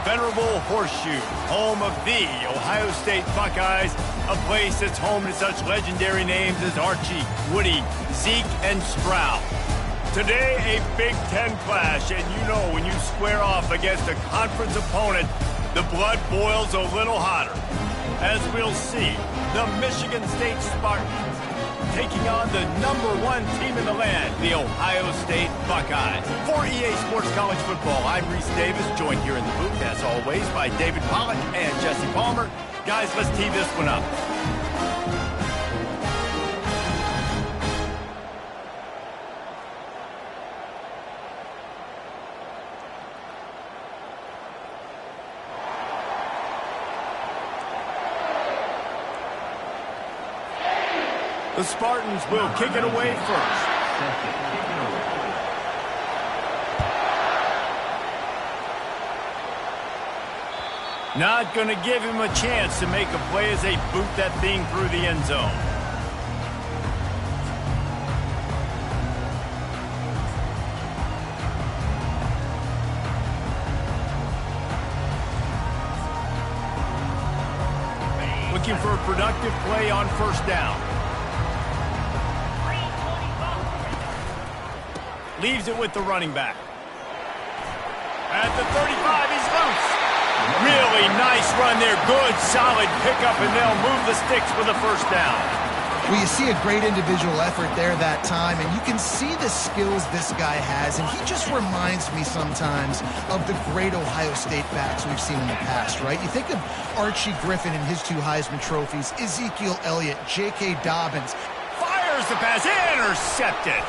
venerable Horseshoe, home of the Ohio State Buckeyes, a place that's home to such legendary names as Archie, Woody, Zeke, and Stroud. Today, a Big Ten clash, and you know when you square off against a conference opponent, the blood boils a little hotter. As we'll see, the Michigan State Spartans taking on the #1 team in the land, the Ohio State Buckeyes. For EA Sports College Football, I'm Reese Davis, joined here in the booth, as always, by David Pollack and Jesse Palmer. Guys, let's tee this one up. The Spartans will kick it away first. Not going to give him a chance to make a play as they boot that thing through the end zone. Looking for a productive play on first down. Leaves it with the running back. At the 35, he's loose. Really nice run there. Good, solid pickup, and they'll move the sticks for the first down. Well, you see a great individual effort there that time, and you can see the skills this guy has, and he just reminds me sometimes of the great Ohio State backs we've seen in the past, right? You think of Archie Griffin and his 2 Heisman trophies, Ezekiel Elliott, J.K. Dobbins. Fires the pass, intercepted.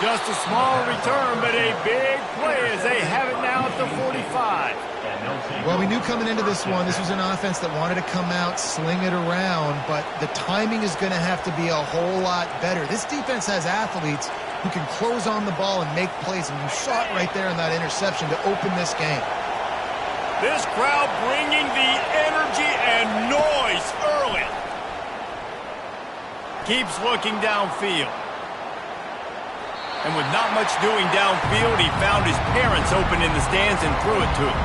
Just a small return, but a big play as they have it now at the 45. Well, we knew coming into this one, this was an offense that wanted to come out, sling it around, but the timing is going to have to be a whole lot better. This defense has athletes who can close on the ball and make plays, and you saw it right there in that interception to open this game. This crowd bringing the energy and noise early. Keeps looking downfield. And with not much doing downfield, he found his parents open in the stands and threw it to him.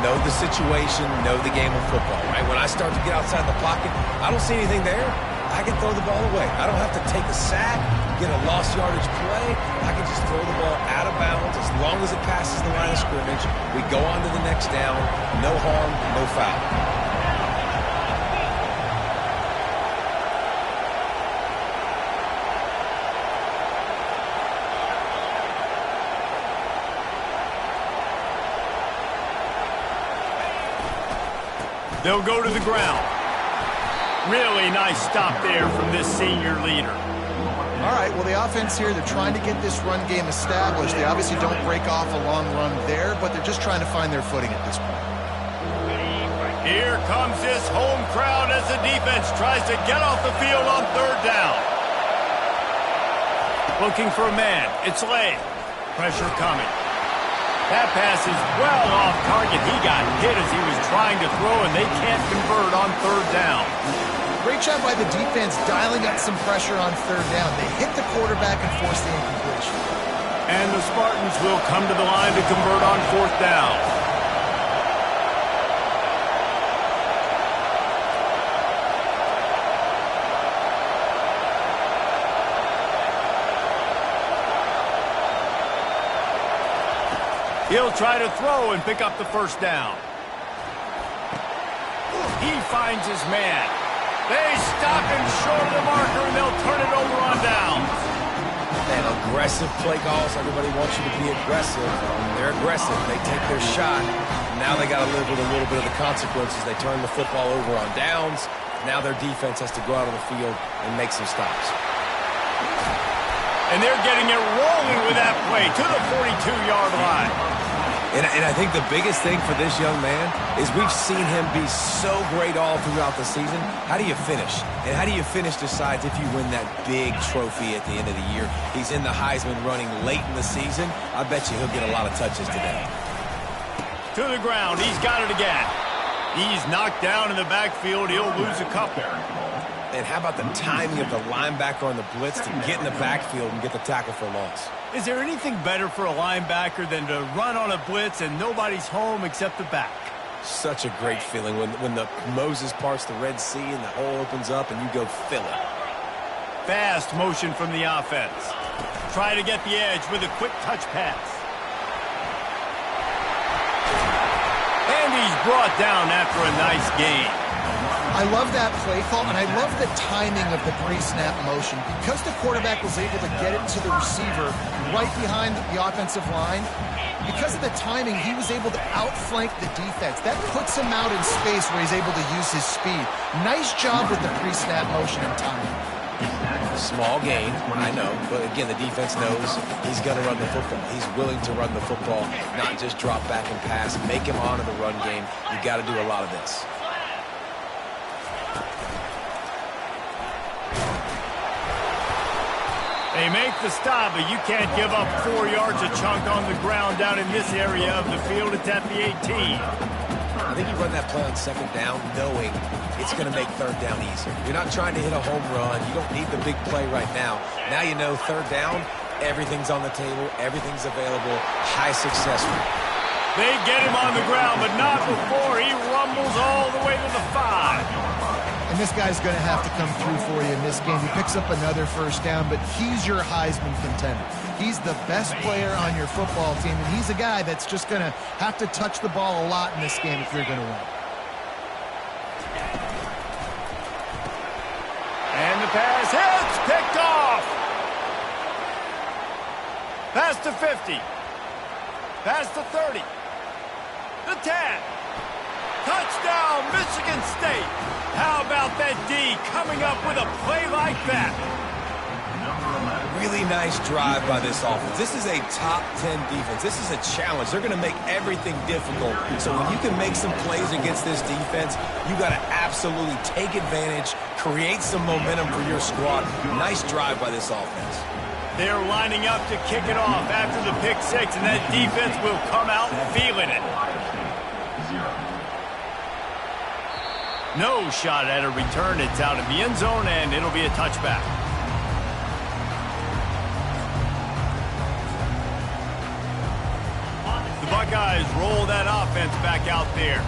Know the situation, know the game of football, right? When I start to get outside the pocket, I don't see anything there. I can throw the ball away. I don't have to take a sack, get a lost yardage play. I can just throw the ball out of bounds as long as it passes the line of scrimmage. We go on to the next down. No harm, no foul. They'll go to the ground. Really nice stop there from this senior leader. All right, well, the offense here, they're trying to get this run game established. They obviously don't break off a long run there, but they're just trying to find their footing at this point. Here comes this home crowd as the defense tries to get off the field on third down. Looking for a man. It's Lay. Pressure coming. That pass is well off target. He got hit as he was trying to throw, and they can't convert on third down. Great job by the defense dialing up some pressure on third down. They hit the quarterback and forced the incompletion. And the Spartans will come to the line to convert on fourth down. He'll try to throw and pick up the first down. He finds his man. They stop him short of the marker, and they'll turn it over on downs. And aggressive play calls. Everybody wants you to be aggressive. They're aggressive. They take their shot. Now they got to live with a little bit of the consequences. They turn the football over on downs. Now their defense has to go out on the field and make some stops. And they're getting it rolling with that play to the 42-yard line. And I think the biggest thing for this young man is we've seen him be so great all throughout the season. How do you finish? And how do you finish decides if you win that big trophy at the end of the year. He's in the Heisman running late in the season. I bet you he'll get a lot of touches today. To the ground. He's got it again. He's knocked down in the backfield. He'll lose a couple. And how about the timing of the linebacker on the blitz to get in the backfield and get the tackle for a loss? Is there anything better for a linebacker than to run on a blitz and nobody's home except the back? Such a great feeling when the Moses parts the Red Sea and the hole opens up and you go fill it. Fast motion from the offense. Try to get the edge with a quick touch pass. And he's brought down after a nice gain. I love that play call, and I love the timing of the pre-snap motion. Because the quarterback was able to get it to the receiver right behind the offensive line, because of the timing, he was able to outflank the defense. That puts him out in space where he's able to use his speed. Nice job with the pre-snap motion and timing. Small gain, I know, but again, the defense knows he's going to run the football. He's willing to run the football, not just drop back and pass, make him honor the run game. You got to do a lot of this. They make the stop, but you can't give up 4 yards a chunk on the ground down in this area of the field. It's at the 18. I think you run that play on second down knowing it's going to make third down easier. You're not trying to hit a home run. You don't need the big play right now. Now you know third down, everything's on the table, everything's available, high success rate. They get him on the ground, but not before he rumbles all the way to the 5. And this guy's going to have to come through for you in this game. He picks up another first down, but he's your Heisman contender. He's the best player on your football team, and he's a guy that's just going to have to touch the ball a lot in this game if you're going to win. And the pass hits, picked off. Pass to 50. Pass to 30. The 10. Touchdown, Michigan State. How about that D coming up with a play like that? Really nice drive by this offense. This is a top 10 defense. This is a challenge. They're going to make everything difficult. So when you can make some plays against this defense, you got to absolutely take advantage, create some momentum for your squad. Nice drive by this offense. They're lining up to kick it off after the pick 6, and that defense will come out feeling it. No shot at a return. It's out of the end zone, and it'll be a touchback. The Buckeyes roll that offense back out there.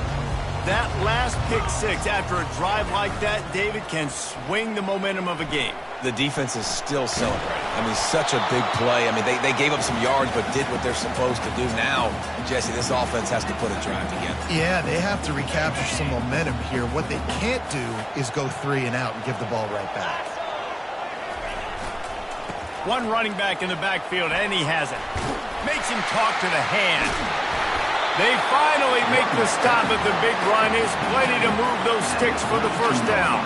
That last pick 6 after a drive like that, David, can swing the momentum of a game. The defense is still celebrating. I mean, such a big play. I mean, they gave up some yards but did what they're supposed to do. Now, Jesse, this offense has to put a drive together. Yeah, they have to recapture some momentum here. What they can't do is go 3 and out and give the ball right back. One running back in the backfield, and he has it. Makes him talk to the hand. They finally make the stop at the big run. Is plenty to move those sticks for the first down.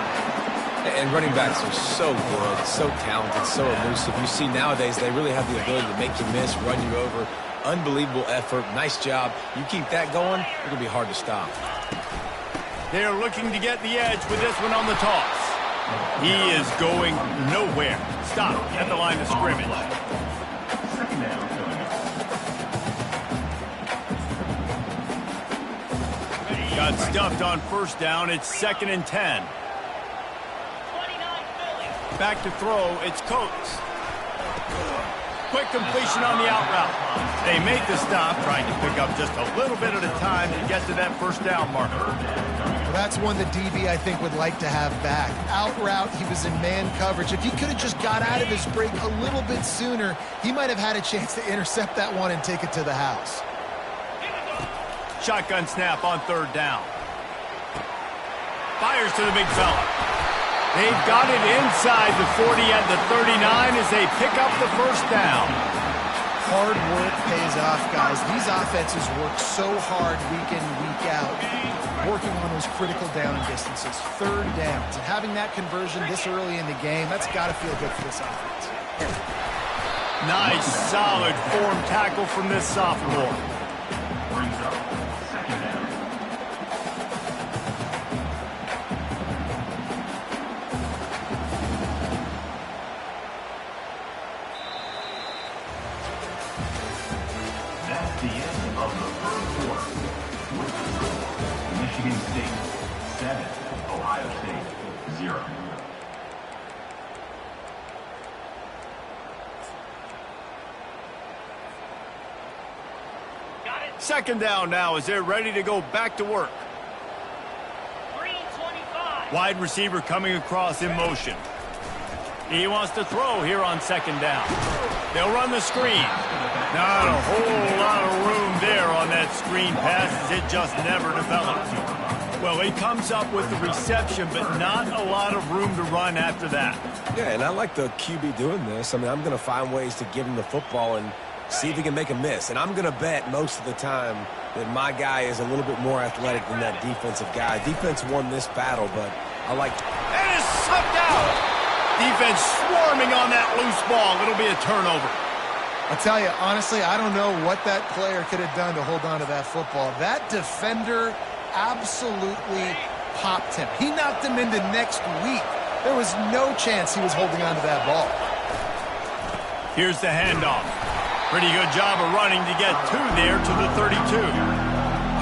And running backs are so good, so talented, so elusive. You see nowadays they really have the ability to make you miss, run you over. Unbelievable effort. Nice job. You keep that going, it'll be hard to stop. They're looking to get the edge with this one on the toss. He is going nowhere. Stop at the line of scrimmage. Got stuffed on first down. It's 2nd and 10. Back to throw. It's Coates. Quick completion on the out route. They make the stop, trying to pick up just a little bit at a time to get to that first down marker. Well, that's one the DB, I think, would like to have back. Out route, he was in man coverage. If he could have just got out of his break a little bit sooner, he might have had a chance to intercept that one and take it to the house. Shotgun snap on 3rd down. Fires to the big fella. They've got it inside the 40 at the 39 as they pick up the first down. Hard work pays off, guys. These offenses work so hard week in, week out, working on those critical down distances, 3rd downs. And having that conversion this early in the game, that's got to feel good for this offense. Nice, solid form tackle from this sophomore. That's the end of the first quarter. With the score, Michigan State 7, Ohio State 0. Second down now as they're ready to go back to work. Wide receiver coming across in motion. He wants to throw here on second down. They'll run the screen. Not a whole lot of room there on that screen pass as it just never developed. Well, he comes up with the reception, but not a lot of room to run after that. Yeah, and I like the QB doing this. I mean, I'm going to find ways to give him the football and see if he can make a miss. And I'm going to bet most of the time that my guy is a little bit more athletic than that defensive guy. Defense won this battle, but I like... And it's sucked out! Defense swarming on that loose ball. It'll be a turnover. I'll tell you, honestly, I don't know what that player could have done to hold on to that football. That defender absolutely popped him. He knocked him into next week. There was no chance he was holding on to that ball. Here's the handoff. Pretty good job of running to get there to the 32.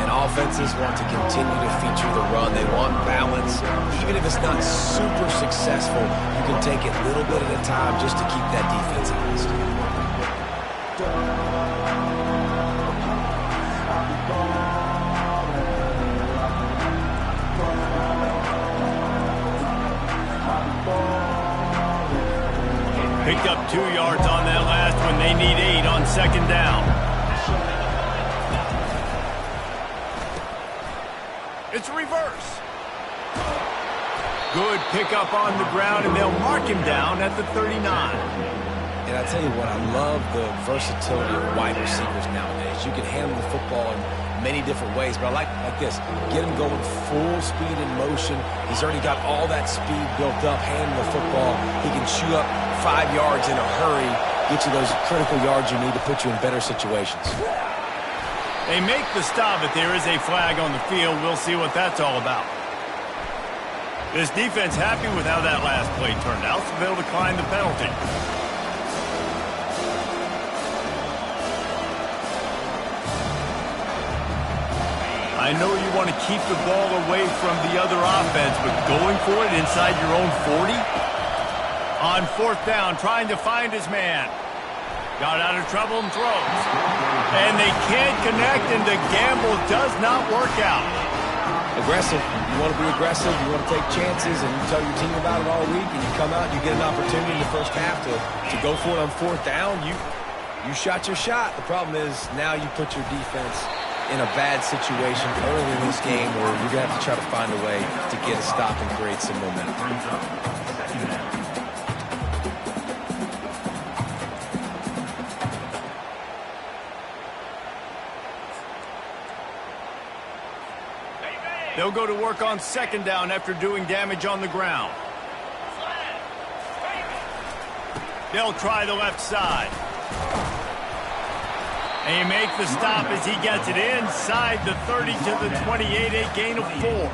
And offenses want to continue to feature the run. They want balance. Even if it's not super successful, you can take it little bit at a time just to keep that defense honest. Picked up 2 yards on that last one. They need 8 on second down. It's a reverse. Good pickup on the ground, and they'll mark him down at the 39. And I tell you what, I love the versatility of wide receivers nowadays. You can handle the football in many different ways, but I like this. Get him going full speed in motion. He's already got all that speed built up, handling the football. He can chew up 5 yards in a hurry, get you those critical yards you need to put you in better situations. They make the stop, but there is a flag on the field. We'll see what that's all about. This defense happy with how that last play turned out, so they'll decline the penalty. I know you want to keep the ball away from the other offense, but going for it inside your own 40? On fourth down, trying to find his man. Got out of trouble and throws. And they can't connect, and the gamble does not work out. Aggressive. You want to be aggressive. You want to take chances, and you tell your team about it all week, and you come out and you get an opportunity in the first half to go for it on fourth down. You shot your shot. The problem is now you put your defense in a bad situation early in this game where you're going to have to try to find a way to get a stop and create some momentum. They'll go to work on second down after doing damage on the ground. They'll try the left side. They make the stop as he gets it inside the 30 to the 28, a gain of 4.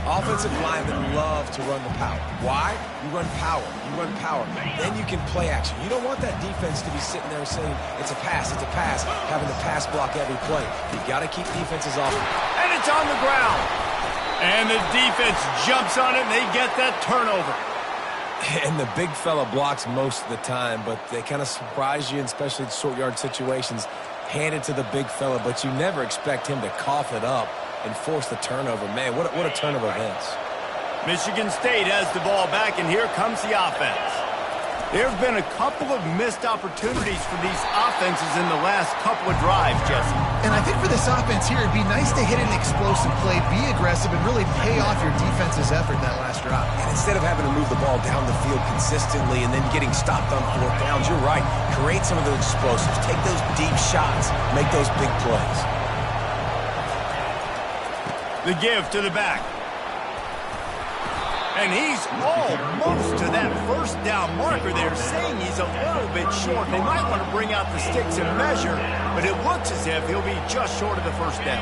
Offensive linemen love to run the power. Why? You run power. You run power. Then you can play action. You don't want that defense to be sitting there saying, it's a pass, having to pass block every play. You've got to keep defenses off. And it's on the ground. And the defense jumps on it, and they get that turnover. And the big fella blocks most of the time, but they kind of surprise you, especially in short yard situations. Hand it to the big fella, but you never expect him to cough it up and force the turnover. Man, what a turn of events. Michigan State has the ball back, and here comes the offense. There have been a couple of missed opportunities for these offenses in the last couple of drives, Jesse. And I think for this offense here, it'd be nice to hit an explosive play, be aggressive, and really pay off your defense's effort that last drive. And instead of having to move the ball down the field consistently and then getting stopped on fourth downs, you're right. Create some of those explosives. Take those deep shots. Make those big plays. The give to the back. And he's almost to that first down marker. They're saying he's a little bit short. They might want to bring out the sticks and measure, but it looks as if he'll be just short of the first down.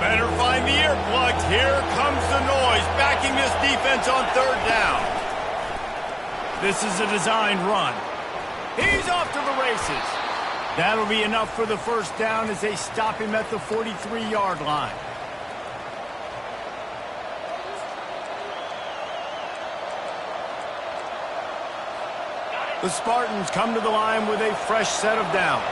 Better find the earplugs. Here comes the noise, backing this defense on third down. This is a designed run. He's off to the races. That'll be enough for the first down as they stop him at the 43-yard line. The Spartans come to the line with a fresh set of downs.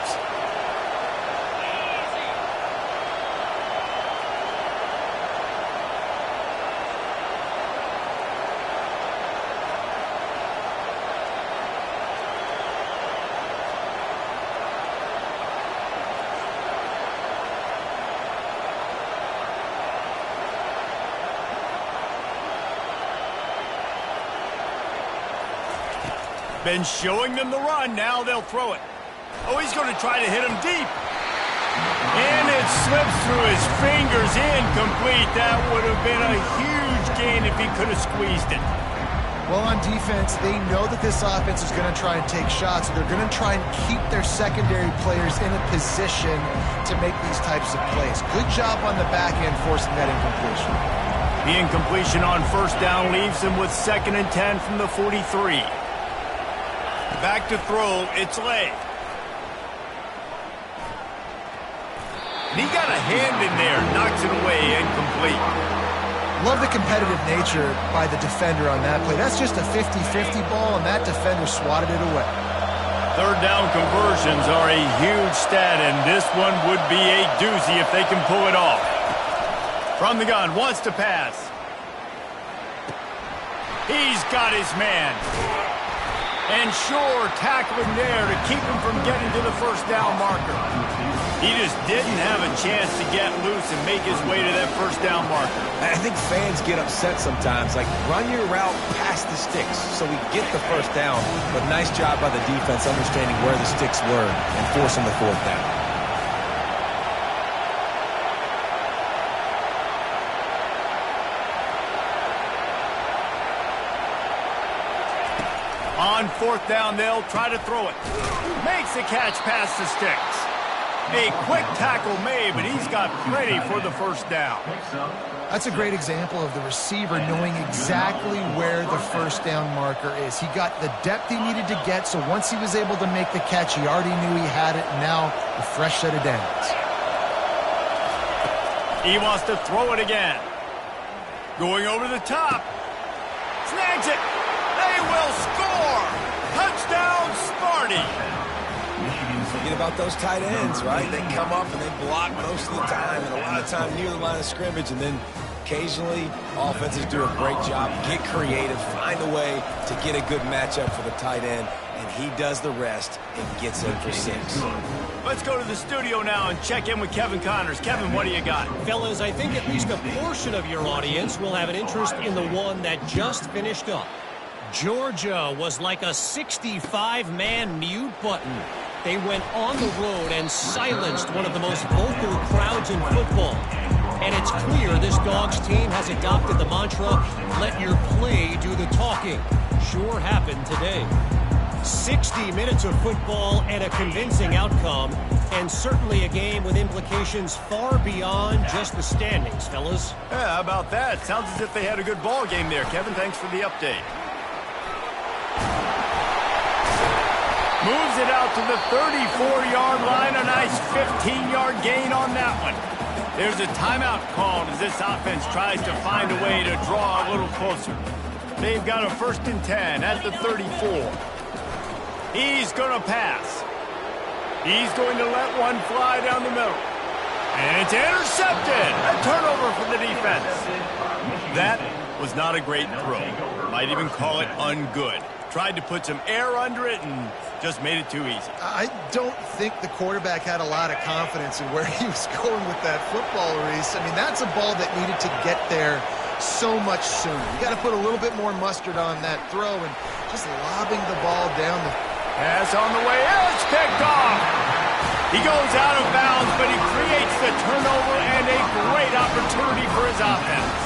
Been showing them the run. Now they'll throw it. Oh, he's going to try to hit him deep. And it slips through his fingers. Incomplete. That would have been a huge gain if he could have squeezed it. Well, on defense, they know that this offense is going to try and take shots. So they're going to try and keep their secondary players in a position to make these types of plays. Good job on the back end forcing that incompletion. The incompletion on first down leaves him with 2nd and 10 from the 43. Back to throw. It's Lay. And he got a hand in there. Knocks it away. Incomplete. Love the competitive nature by the defender on that play. That's just a 50-50 ball, and that defender swatted it away. Third down conversions are a huge stat, and this one would be a doozy if they can pull it off. From the gun, wants to pass. He's got his man. And Shore tackling there to keep him from getting to the first down marker. He just didn't have a chance to get loose and make his way to that first down marker. I think fans get upset sometimes. Like, run your route past the sticks so we get the first down. But nice job by the defense understanding where the sticks were and forcing the 4th down. On 4th down, they'll try to throw it. Makes the catch past the sticks. A quick tackle made, but he's got plenty for the first down. That's a great example of the receiver knowing exactly where the first down marker is. He got the depth he needed to get, so once he was able to make the catch, he already knew he had it, and now a fresh set of downs. He wants to throw it again. Going over the top. Snags it. They will score. Touchdown, Sparty. Forget about those tight ends, right? They come up and they block most of the time, and a lot of time near the line of scrimmage, and then occasionally offenses do a great job, get creative, find a way to get a good matchup for the tight end, and he does the rest and gets in for 6. Let's go to the studio now and check in with Kevin Connors. Kevin, what do you got? Fellas, I think at least a portion of your audience will have an interest in the one that just finished up. Georgia was like a 65-man mute button. They went on the road and silenced one of the most vocal crowds in football. And it's clear this Dogs team has adopted the mantra, let your play do the talking. Sure happened today. 60 minutes of football and a convincing outcome, and certainly a game with implications far beyond just the standings, fellas. Yeah, how about that? Sounds as if they had a good ball game there, Kevin. Thanks for the update. Moves it out to the 34-yard line. A nice 15-yard gain on that one. There's a timeout called as this offense tries to find a way to draw a little closer. They've got a 1st and 10 at the 34. He's going to pass. He's going to let one fly down the middle. And it's intercepted. A turnover for the defense. That was not a great throw. Might even call it ungood. Tried to put some air under it and just made it too easy. I don't think the quarterback had a lot of confidence in where he was going with that football, Reese. I mean, that's a ball that needed to get there so much sooner. You got to put a little bit more mustard on that throw and just lobbing the ball down the... Pass on the way. It's picked off. He goes out of bounds, but he creates the turnover and a great opportunity for his offense.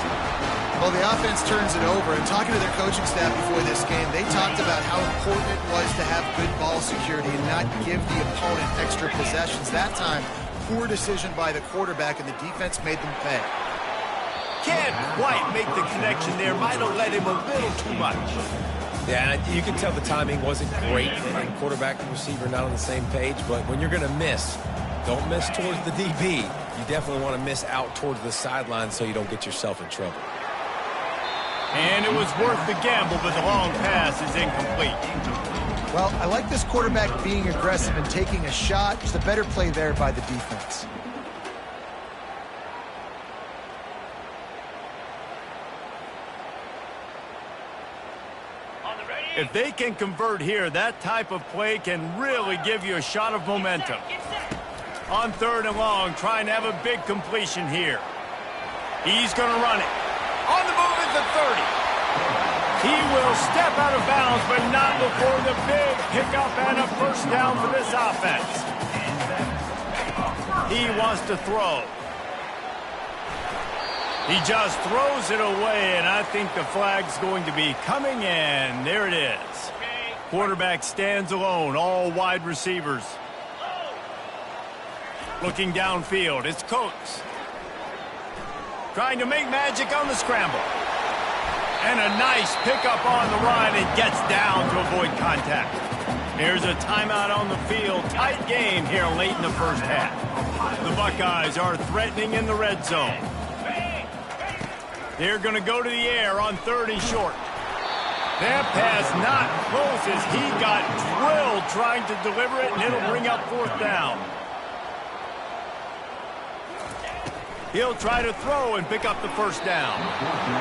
Well, the offense turns it over, and talking to their coaching staff before this game, they talked about how important it was to have good ball security and not give the opponent extra possessions. That time, poor decision by the quarterback, and the defense made them pay. Can't quite make the connection there. Might have let him a little too much. Yeah, you can tell the timing wasn't great, and quarterback and receiver not on the same page, but when you're going to miss, don't miss towards the DB. You definitely want to miss out towards the sideline so you don't get yourself in trouble. And it was worth the gamble, but the long pass is incomplete. Well, I like this quarterback being aggressive and taking a shot. Just a better play there by the defense. If they can convert here, that type of play can really give you a shot of momentum. On 3rd and long, trying to have a big completion here. He's going to run it. On the move at the 30. He will step out of bounds, but not before the big pickup and a first down for this offense. He wants to throw. He just throws it away, and I think the flag's going to be coming in. There it is. Quarterback stands alone, all wide receivers. Looking downfield, it's Coates. Trying to make magic on the scramble. And a nice pickup on the run and gets down to avoid contact. Here's a timeout on the field. Tight game here late in the first half. The Buckeyes are threatening in the red zone. They're going to go to the air on 3rd and short. That pass not close as he got drilled trying to deliver it, and it'll bring up 4th down. He'll try to throw and pick up the first down.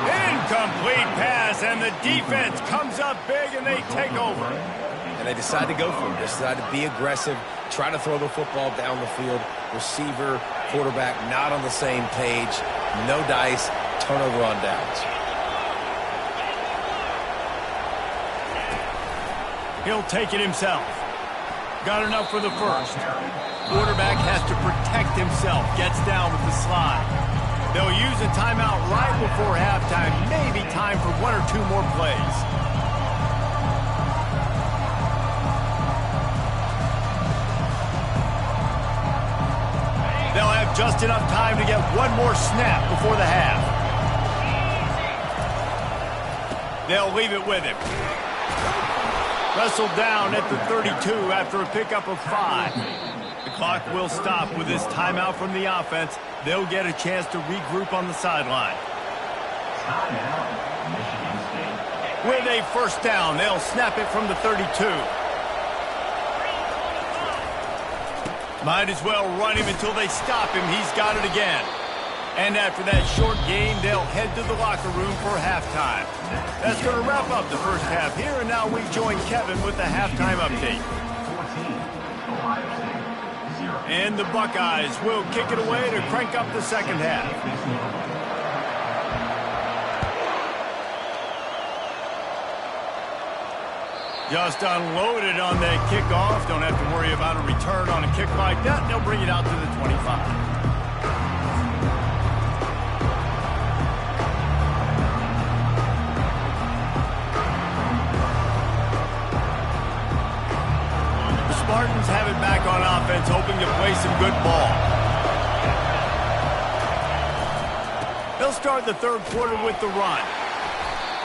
Incomplete pass, and the defense comes up big, and they take over. And they decide to go for it. They decide to be aggressive, try to throw the football down the field. Receiver, quarterback not on the same page. No dice, turnover on downs. He'll take it himself. Got enough for the first. Quarterback has to protect himself. Gets down with the slide. They'll use a timeout right before halftime. Maybe time for 1 or 2 more plays. They'll have just enough time to get 1 more snap before the half. They'll leave it with him. Wrestled down at the 32 after a pickup of 5. The clock will stop with this timeout from the offense. They'll get a chance to regroup on the sideline. With a first down, they'll snap it from the 32. Might as well run him until they stop him. He's got it again. And after that short gain, they'll head to the locker room for halftime. That's going to wrap up the first half here, and now we join Kevin with the halftime update. And the Buckeyes will kick it away to crank up the second half. Just unloaded on that kickoff. Don't have to worry about a return on a kick like that. They'll bring it out to the 25. Spartans have it back on offense, hoping to play some good ball. They'll start the third quarter with the run.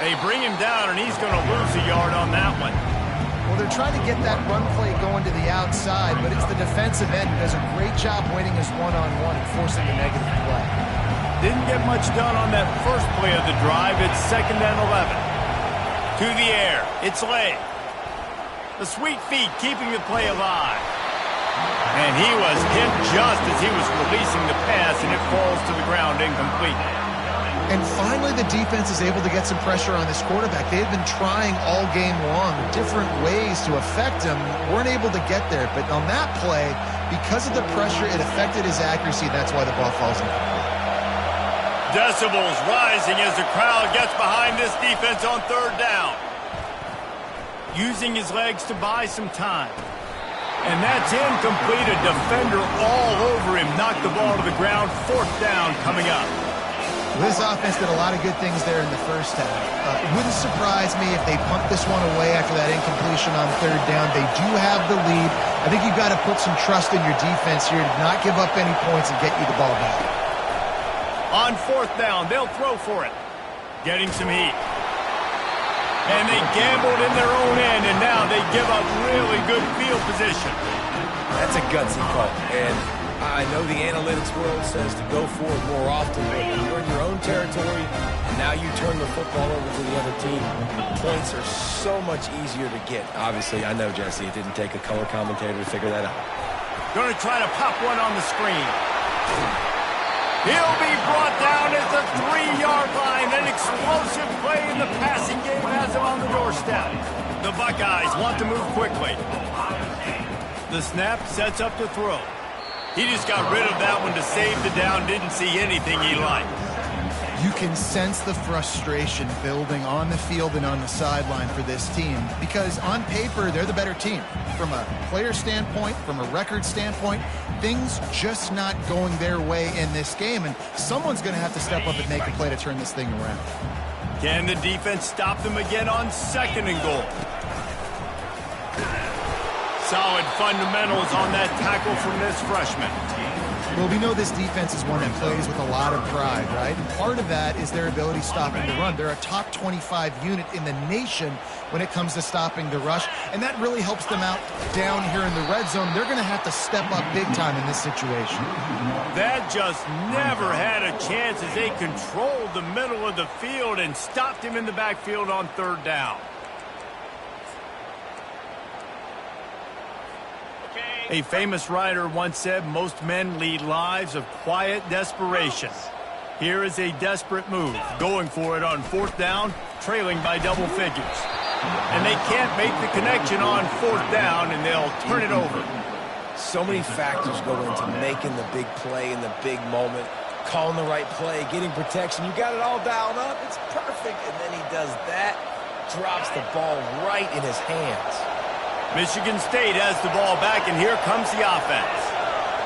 They bring him down, and he's going to lose a yard on that one. Well, they're trying to get that run play going to the outside, but it's the defensive end who does a great job winning his one-on-one and forcing the negative play. Didn't get much done on that first play of the drive. It's 2nd and 11. To the air. It's Lay. The sweet feet keeping the play alive. And he was hit just as he was releasing the pass, and it falls to the ground incomplete. And finally, the defense is able to get some pressure on this quarterback. They had been trying all game long different ways to affect him. Weren't able to get there. But on that play, because of the pressure, it affected his accuracy. That's why the ball falls incomplete. Decibels rising as the crowd gets behind this defense on 3rd down. Using his legs to buy some time. And that's incomplete. A defender all over him. Knocked the ball to the ground. 4th down coming up. This offense did a lot of good things there in the first half. It wouldn't surprise me if they punt this one away after that incompletion on 3rd down. They do have the lead. I think you've got to put some trust in your defense here to not give up any points and get you the ball back. On 4th down, they'll throw for it. Getting some heat. And they gambled in their own end, and now they give up really good field position. That's a gutsy call. And I know the analytics world says to go for it more often, but when you're in your own territory, and now you turn the football over to the other team, points are so much easier to get. Obviously, I know, Jesse, it didn't take a color commentator to figure that out. Going to try to pop one on the screen. He'll be brought down at the 3-yard line. An explosive play in the passing game has him on the doorstep. The Buckeyes want to move quickly. The snap sets up to throw. He just got rid of that one to save the down. Didn't see anything he liked. You can sense the frustration building on the field and on the sideline for this team because on paper, they're the better team. From a player standpoint, from a record standpoint, things just not going their way in this game, and someone's going to have to step up and make a play to turn this thing around. Can the defense stop them again on 2nd and goal? Solid fundamentals on that tackle from this freshman. Well, we know this defense is one that plays with a lot of pride, right? And part of that is their ability stopping the run. They're a top 25 unit in the nation when it comes to stopping the rush, and that really helps them out down here in the red zone. They're going to have to step up big time in this situation. That just never had a chance as they controlled the middle of the field and stopped him in the backfield on 3rd down. A famous writer once said, most men lead lives of quiet desperation. Here is a desperate move, going for it on 4th down, trailing by double figures. And they can't make the connection on 4th down, and they'll turn it over. So many factors go into making the big play in the big moment, calling the right play, getting protection. You got it all dialed up. It's perfect. And then he does that, drops the ball right in his hands. Michigan State has the ball back, and here comes the offense.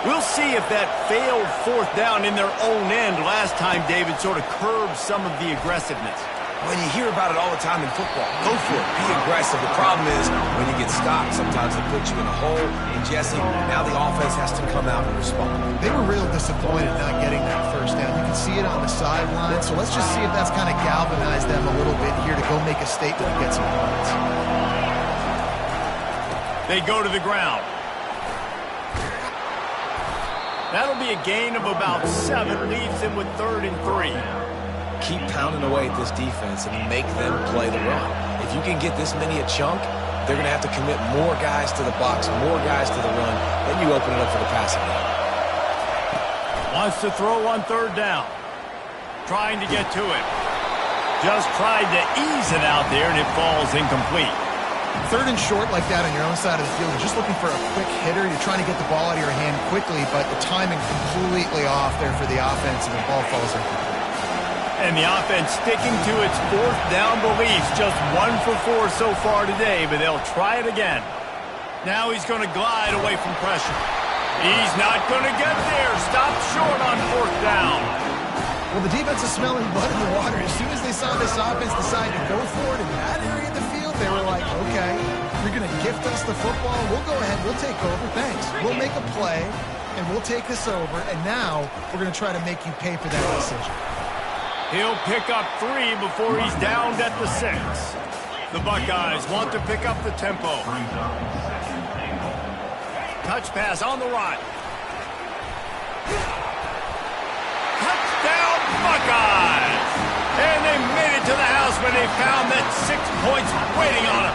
We'll see if that failed 4th down in their own end last time, David, sort of curbed some of the aggressiveness. When you hear about it all the time in football, go for it. Be aggressive. The problem is when you get stopped, sometimes they put you in a hole. And, Jesse, now the offense has to come out and respond. They were real disappointed not getting that 1st down. You can see it on the sideline. So let's just see if that's kind of galvanized them a little bit here to go make a statement and get some points. They go to the ground. That'll be a gain of about 7, leaves them with 3rd and 3. Keep pounding away at this defense and make them play the run. If you can get this many a chunk, they're going to have to commit more guys to the box, more guys to the run. Then you open it up for the passing game. Wants to throw on 3rd down. Trying to get to it. Just tried to ease it out there, and it falls incomplete. 3rd and short like that on your own side of the field, you're just looking for a quick hitter. You're trying to get the ball out of your hand quickly, but the timing completely off there for the offense, and the ball falls incomplete. And the offense sticking to its 4th down beliefs. Just 1 for 4 so far today, but they'll try it again. Now he's going to glide away from pressure. He's not going to get there. Stopped short on 4th down. Well, the defense is smelling blood in the water. As soon as they saw this offense decide to go for it in that area of the field, they were like, okay, you're going to gift us the football. We'll go ahead. We'll take over. Thanks. We'll make a play, and we'll take this over. And now we're going to try to make you pay for that decision. He'll pick up 3 before he's downed at the 6. The Buckeyes want to pick up the tempo. Touch pass on the right. Touchdown Buckeyes! And they made it to the house when they found that 6 points waiting on them.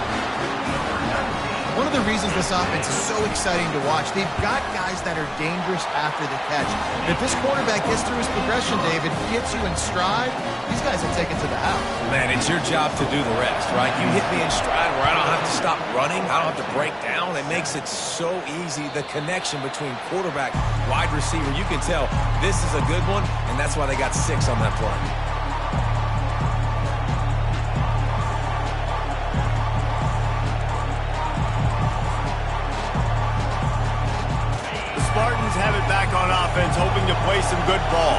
One of the reasons this offense is so exciting to watch, they've got guys that are dangerous after the catch. If this quarterback gets through his progression, David, gets you in stride, these guys will take it to the house. Man, it's your job to do the rest, right? You hit me in stride where I don't have to stop running. I don't have to break down. It makes it so easy. The connection between quarterback, wide receiver, you can tell this is a good one, and that's why they got 6 on that play. Spartans have it back on offense, hoping to play some good ball.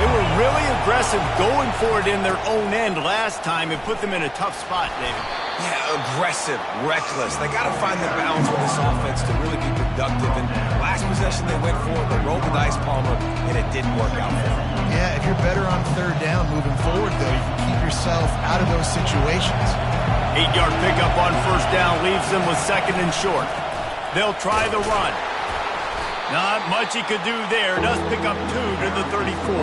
They were really aggressive going for it in their own end last time and put them in a tough spot, David. Yeah, aggressive, reckless. They got to find the balance with this offense to really be productive. And last possession they went for, they rolled the dice, Palmer, and it didn't work out for them. Yeah, if you're better on 3rd down moving forward, though, you can keep yourself out of those situations. 8-yard pickup on 1st down leaves them with 2nd and short. They'll try the run. Not much he could do there. Does pick up 2 to the 34.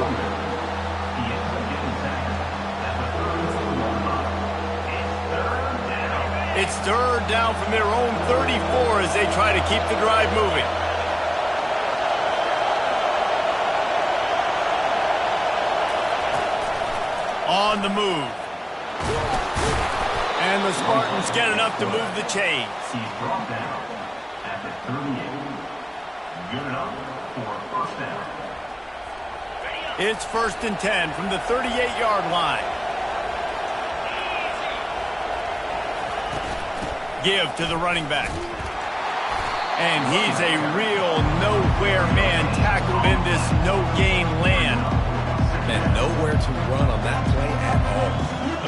It's 3rd down from their own 34 as they try to keep the drive moving. On the move. And the Spartans get enough to move the chains. He's brought down at the 38. Good enough for 1st down. It's 1st and 10 from the 38-yard line. Give to the running back. And he's a real nowhere man tackled in this no-gain land. And nowhere to run on that play at all.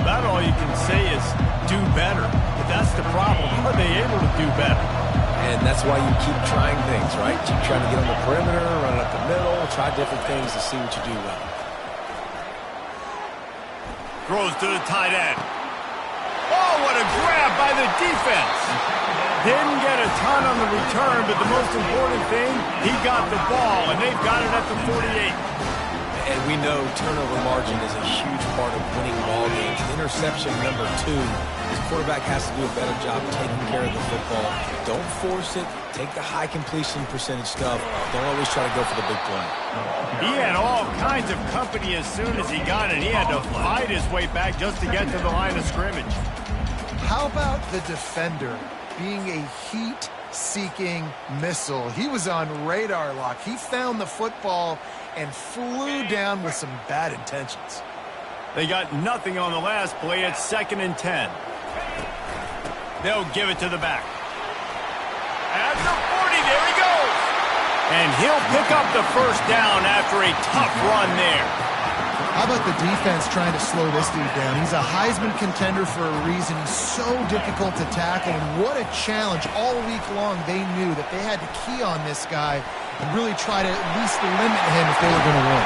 About all you can say is do better. But that's the problem. Are they able to do better? And that's why you keep trying things, right? Keep trying to get on the perimeter, run it up the middle, try different things to see what you do well. Throws to the tight end. Oh, what a grab by the defense. Didn't get a ton on the return, but the most important thing, he got the ball, and they've got it at the 48. And we know turnover margin is a huge part of winning ball games. Interception number 2. The quarterback has to do a better job taking care of the football. Don't force it. Take the high completion percentage stuff. Don't always try to go for the big play. He had all kinds of company as soon as he got it. He had to fight his way back just to get to the line of scrimmage. How about the defender being a heat-seeking missile? He was on radar lock. He found the football and flew down with some bad intentions. They got nothing on the last play. It's 2nd and 10. They'll give it to the back. At the 40, there he goes. And he'll pick up the 1st down after a tough run there. How about the defense trying to slow this dude down? He's a Heisman contender for a reason. He's so difficult to tackle, and what a challenge. All week long, they knew that they had to key on this guy and really try to at least limit him if they were going to win.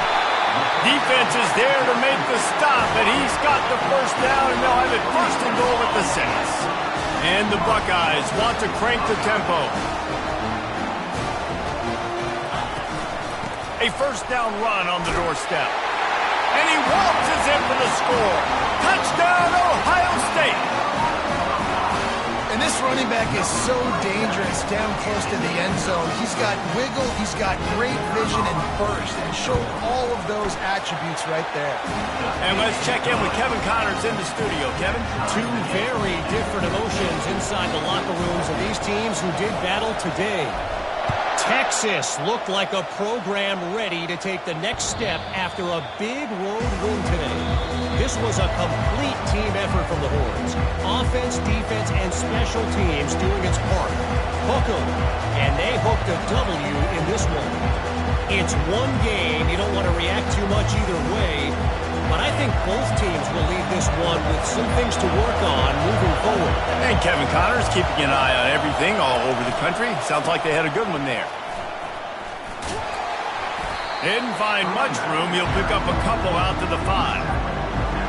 Defense is there to make the stop, but he's got the 1st down, and they'll have it 1st and goal at the 6. And the Buckeyes want to crank the tempo. A 1st down run on the doorstep. And he waltzes in for the score. Touchdown, Ohio State. And this running back is so dangerous down close to the end zone. He's got wiggle, he's got great vision and burst, and showed all of those attributes right there. And let's check in with Kevin Connors in the studio. Kevin? 2 very different emotions inside the locker rooms of these teams who did battle today. Texas looked like a program ready to take the next step after a big road win today. This was a complete team effort from the Horns. Offense, defense, and special teams doing its part. Hook 'em, and they hooked a W in this one. It's one game. You don't want to react too much either way, but I think both teams will leave this one with some things to work on moving forward. And Kevin Connors keeping an eye on everything all over the country. Sounds like they had a good one there. Didn't find much room. He'll pick up a couple out to the 5.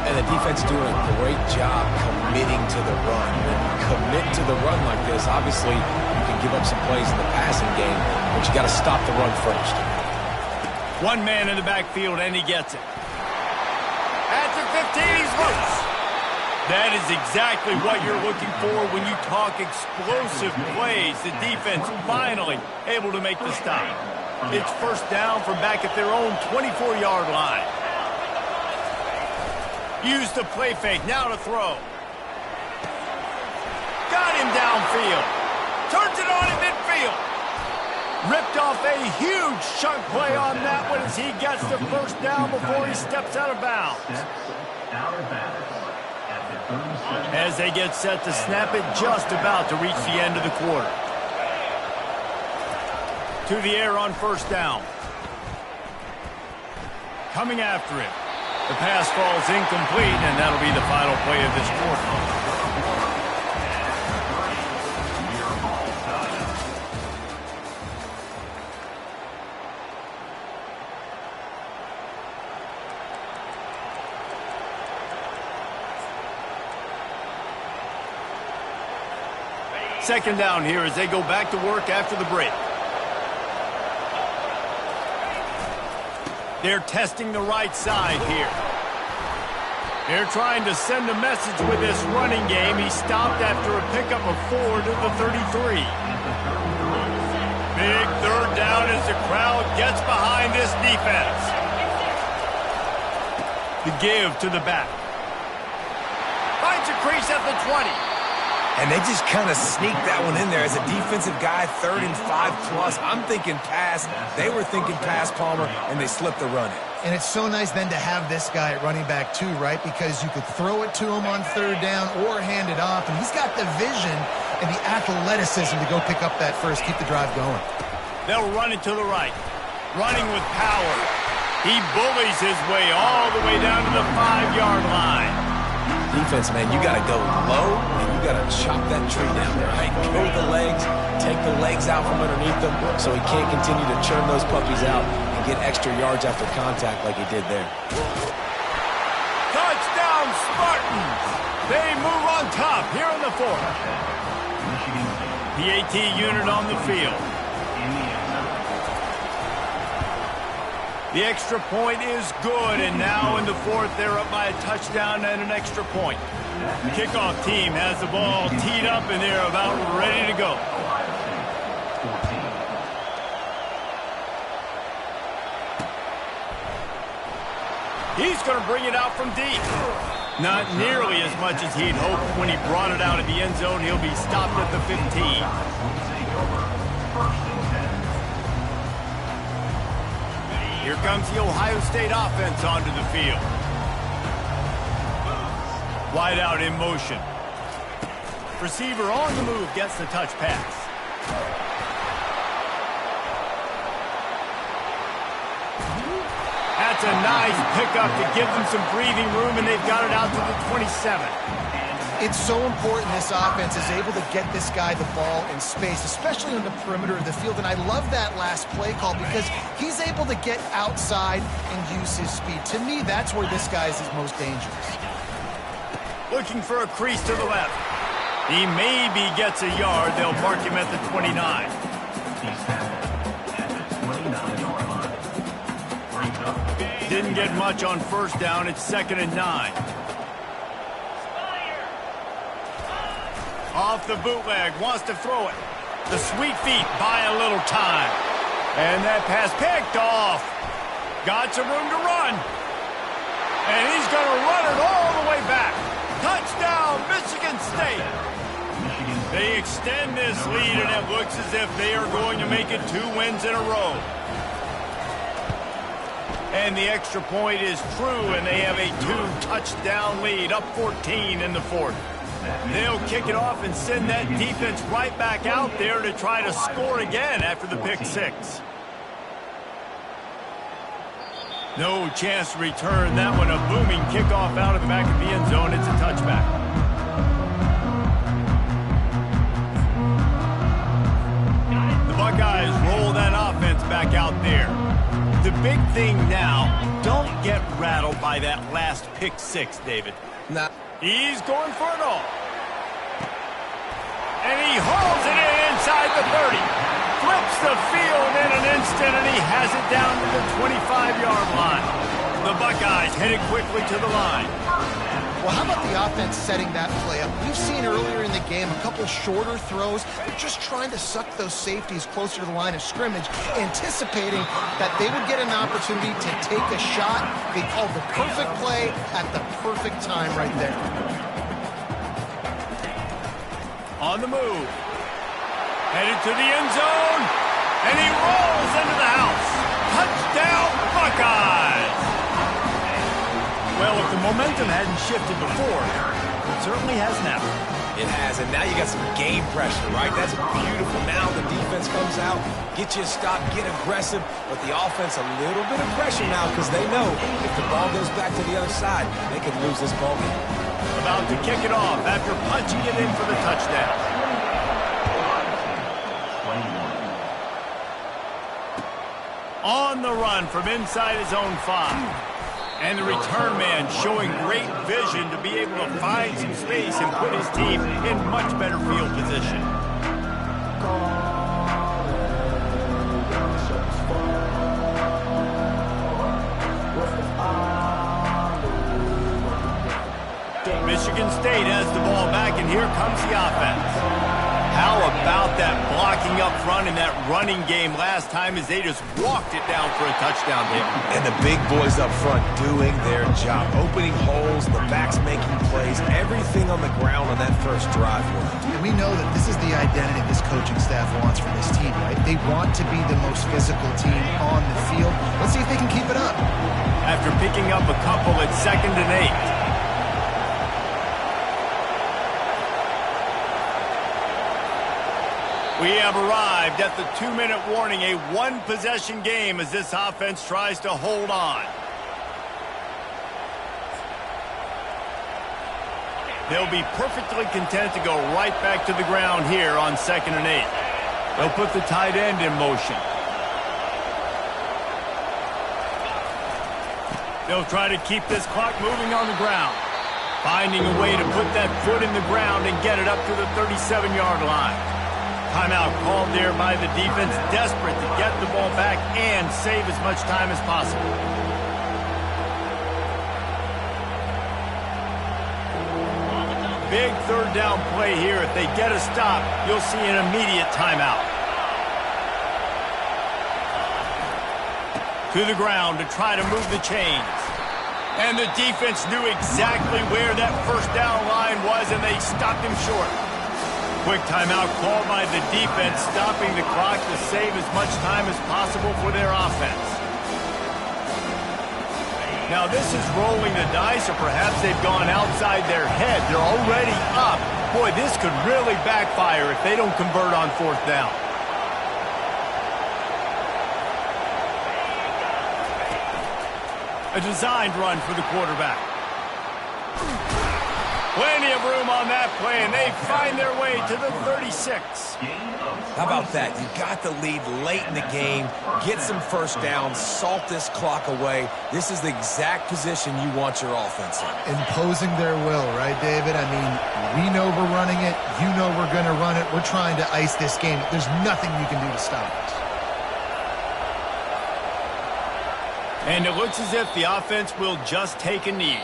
And the defense doing a great job committing to the run. When you commit to the run like this, obviously you can give up some plays in the passing game, but you got to stop the run first. One man in the backfield, and he gets it. At the 15, he's loose. That is exactly what you're looking for when you talk explosive plays. The defense finally able to make the stop. It's 1st down from back at their own 24-yard line. Use the play fake, now to throw. Got him downfield. Turns it on in midfield. Ripped off a huge chunk play on that one as he gets the 1st down before he steps out of bounds. As they get set to snap it, just about to reach the end of the quarter. To the air on 1st down. Coming after it. The pass falls incomplete, and that'll be the final play of this quarter. Second down here as they go back to work after the break. They're testing the right side here. They're trying to send a message with this running game. He stopped after a pickup of 4 to the 33. Big 3rd down as the crowd gets behind this defense. The give to the back. Finds a crease at the 20. And they just kind of sneaked that one in there as a defensive guy, 3rd and 5+. I'm thinking pass. They were thinking pass, Palmer, and they slipped the run in. And it's so nice then to have this guy at running back too, right? Because you could throw it to him on third down or hand it off, and he's got the vision and the athleticism to go pick up that first, keep the drive going. They'll run it to the right. Running with power. He bullies his way all the way down to the 5-yard line. Defense, man, you got to go low, and you got to chop that tree down, right? Go with the legs, take the legs out from underneath them so he can't continue to churn those puppies out and get extra yards after contact like he did there. Touchdown, Spartans! They move on top here in the fourth. PAT unit on the field. The extra point is good, and now in the fourth, they're up by a touchdown and an extra point. Kickoff team has the ball teed up, and they're about ready to go. He's going to bring it out from deep. Not nearly as much as he'd hoped when he brought it out of the end zone. He'll be stopped at the 15. Here comes the Ohio State offense onto the field. Wide out in motion. Receiver on the move gets the touch pass. That's a nice pickup to give them some breathing room, and they've got it out to the 27. It's so important this offense is able to get this guy the ball in space, especially on the perimeter of the field. And I love that last play call because he's able to get outside and use his speed. To me, that's where this guy is his most dangerous. Looking for a crease to the left. He maybe gets a yard. They'll mark him at the 29. Didn't get much on first down. It's 2nd and 9. Off the bootleg, wants to throw it. The sweet feet buy a little time. And that pass picked off. Got some room to run. And he's going to run it all the way back. Touchdown, Michigan State. They extend this lead, and it looks as if they are going to make it 2 wins in a row. And the extra point is true, and they have a 2-touchdown lead, up 14 in the fourth. They'll kick it off and send that defense right back out there to try to score again after the pick 6. No chance to return that one. A booming kickoff out of the back of the end zone. It's a touchback. The Buckeyes roll that offense back out there. The big thing now, don't get rattled by that last pick 6, David. Nah. He's going for it all. And he hauls it in inside the 30. Flips the field in an instant, and he has it down to the 25-yard line. The Buckeyes headed quickly to the line. Well, how about the offense setting that play up? We've seen earlier in the game a couple shorter throws. They're just trying to suck those safeties closer to the line of scrimmage, anticipating that they would get an opportunity to take a shot. They called the perfect play at the perfect time right there. On the move. Headed to the end zone. And he rolls into the house. Touchdown, Buckeyes! Well, if the momentum hadn't shifted before, it certainly has now. It has, and now you got some game pressure, right? That's beautiful. Now the defense comes out, get you a stop, get aggressive, but the offense a little bit of pressure now because they know if the ball goes back to the other side, they could lose this ball game. About to kick it off after punching it in for the touchdown. On the run from inside his own 5. And the return man showing great vision to be able to find some space and put his team in much better field position. Michigan State has the ball back, and here comes the offense. How about that blocking up front in that running game last time as they just walked it down for a touchdown hit? And the big boys up front doing their job. Opening holes, the backs making plays, everything on the ground on that first drive worked. And we know that this is the identity this coaching staff wants for this team, right? They want to be the most physical team on the field. Let's see if they can keep it up. picking up a couple at 2nd and 8. We have arrived at the 2-minute warning, a one-possession game as this offense tries to hold on. They'll be perfectly content to go right back to the ground here on 2nd and 8. They'll put the tight end in motion. They'll try to keep this clock moving on the ground. Finding a way to put that foot in the ground and get it up to the 37-yard line. Timeout called there by the defense, desperate to get the ball back and save as much time as possible. Big third down play here. If they get a stop, you'll see an immediate timeout. To the ground to try to move the chains. And the defense knew exactly where that first down line was, and they stopped him short. Quick timeout called by the defense, stopping the clock to save as much time as possible for their offense. Now this is rolling the dice, or perhaps they've gone outside their head. They're already up. Boy, this could really backfire if they don't convert on 4th down. A designed run for the quarterback. Plenty of room on that play, and they find their way to the 36. How about that? You got the lead late in the game. Get some first downs. Salt this clock away. This is the exact position you want your offense in. Imposing their will, right, David? I mean, we know we're running it. You know we're going to run it. We're trying to ice this game. There's nothing you can do to stop us. And it looks as if the offense will just take a knee.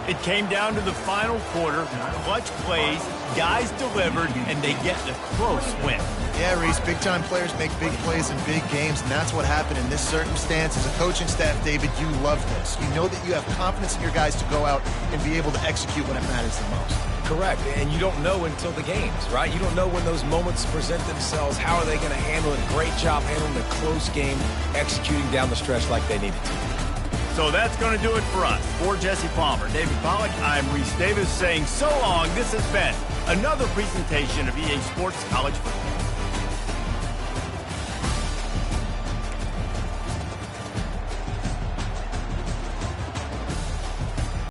It came down to the final quarter, clutch plays, guys delivered, and they get the close win. Yeah, Reese, big-time players make big plays in big games, and that's what happened in this circumstance. As a coaching staff, David, you love this. You know that you have confidence in your guys to go out and be able to execute when it matters the most. Correct, and you don't know until the games, right? You don't know when those moments present themselves. How are they going to handle it? Great job handling the close game, executing down the stretch like they needed to. So that's going to do it for us. For Jesse Palmer, David Pollack, I'm Reese Davis saying so long. This has been another presentation of EA Sports College Football.